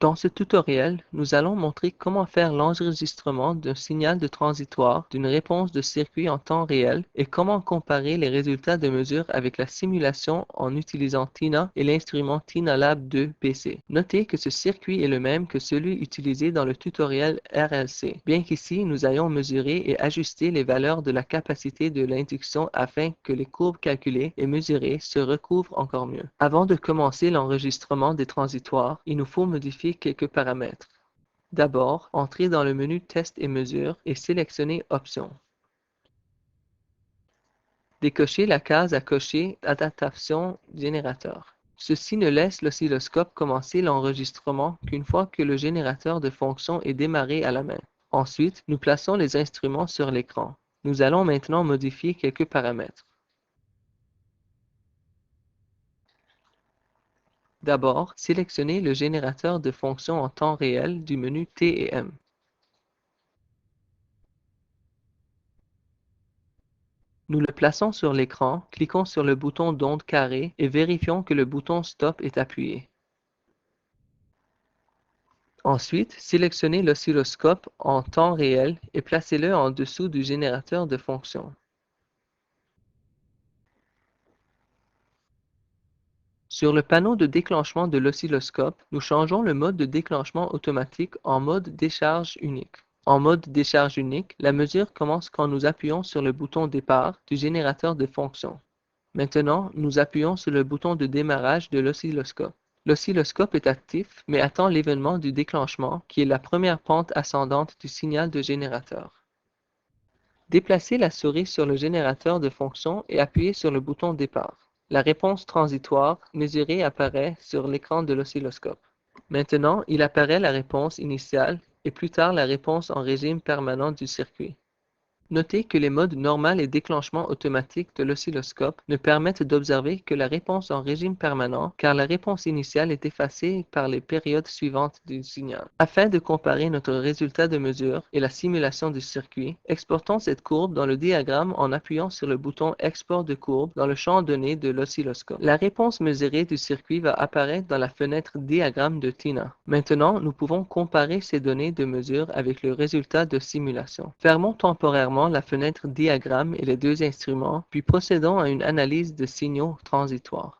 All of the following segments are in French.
Dans ce tutoriel, nous allons montrer comment faire l'enregistrement d'un signal de transitoire d'une réponse de circuit en temps réel et comment comparer les résultats de mesure avec la simulation en utilisant Tina et l'instrument TinaLab 2 PC. Notez que ce circuit est le même que celui utilisé dans le tutoriel RLC, bien qu'ici nous ayons mesuré et ajusté les valeurs de la capacité de l'induction afin que les courbes calculées et mesurées se recouvrent encore mieux. Avant de commencer l'enregistrement des transitoires, il nous faut modifier quelques paramètres. D'abord, entrez dans le menu Test et mesure et sélectionnez Options. Décochez la case à cocher Adaptation générateur. Ceci ne laisse l'oscilloscope commencer l'enregistrement qu'une fois que le générateur de fonction est démarré à la main. Ensuite, nous plaçons les instruments sur l'écran. Nous allons maintenant modifier quelques paramètres. D'abord, sélectionnez le générateur de fonctions en temps réel du menu T et M. Nous le plaçons sur l'écran, cliquons sur le bouton d'onde carré et vérifions que le bouton Stop est appuyé. Ensuite, sélectionnez l'oscilloscope en temps réel et placez-le en dessous du générateur de fonctions. Sur le panneau de déclenchement de l'oscilloscope, nous changeons le mode de déclenchement automatique en mode décharge unique. En mode décharge unique, la mesure commence quand nous appuyons sur le bouton départ du générateur de fonctions. Maintenant, nous appuyons sur le bouton de démarrage de l'oscilloscope. L'oscilloscope est actif, mais attend l'événement du déclenchement, qui est la première pente ascendante du signal de générateur. Déplacez la souris sur le générateur de fonctions et appuyez sur le bouton départ. La réponse transitoire mesurée apparaît sur l'écran de l'oscilloscope. Maintenant, il apparaît la réponse initiale et plus tard la réponse en régime permanent du circuit. Notez que les modes normal et déclenchement automatique de l'oscilloscope ne permettent d'observer que la réponse en régime permanent car la réponse initiale est effacée par les périodes suivantes du signal. Afin de comparer notre résultat de mesure et la simulation du circuit, exportons cette courbe dans le diagramme en appuyant sur le bouton Export de courbe dans le champ donné de l'oscilloscope. La réponse mesurée du circuit va apparaître dans la fenêtre Diagramme de Tina. Maintenant, nous pouvons comparer ces données de mesure avec le résultat de simulation. Fermons temporairement la fenêtre Diagramme et les deux instruments, puis procédons à une analyse de signaux transitoires.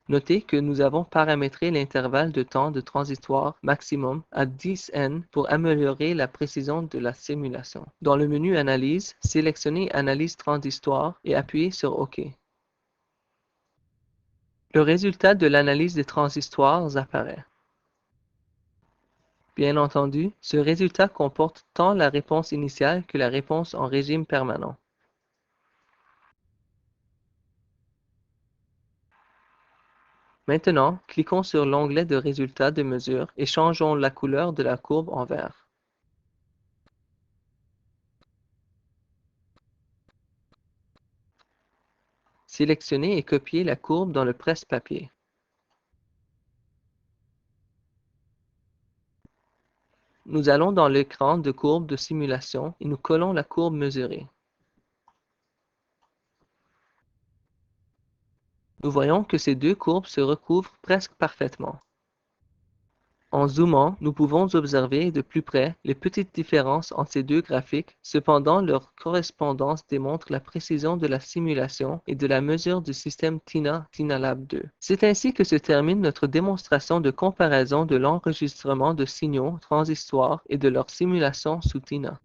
Notez que nous avons paramétré l'intervalle de temps de transitoire maximum à 10N pour améliorer la précision de la simulation. Dans le menu Analyse, sélectionnez Analyse transistoire et appuyez sur OK. Le résultat de l'analyse des transistoires apparaît. Bien entendu, ce résultat comporte tant la réponse initiale que la réponse en régime permanent. Maintenant, cliquons sur l'onglet de résultats de mesure et changeons la couleur de la courbe en vert. Sélectionnez et copiez la courbe dans le presse-papier. Nous allons dans l'écran de courbe de simulation et nous collons la courbe mesurée. Nous voyons que ces deux courbes se recouvrent presque parfaitement. En zoomant, nous pouvons observer de plus près les petites différences entre ces deux graphiques. Cependant, leur correspondance démontre la précision de la simulation et de la mesure du système TinaLab 2. C'est ainsi que se termine notre démonstration de comparaison de l'enregistrement de signaux transistoires et de leur simulation sous Tina.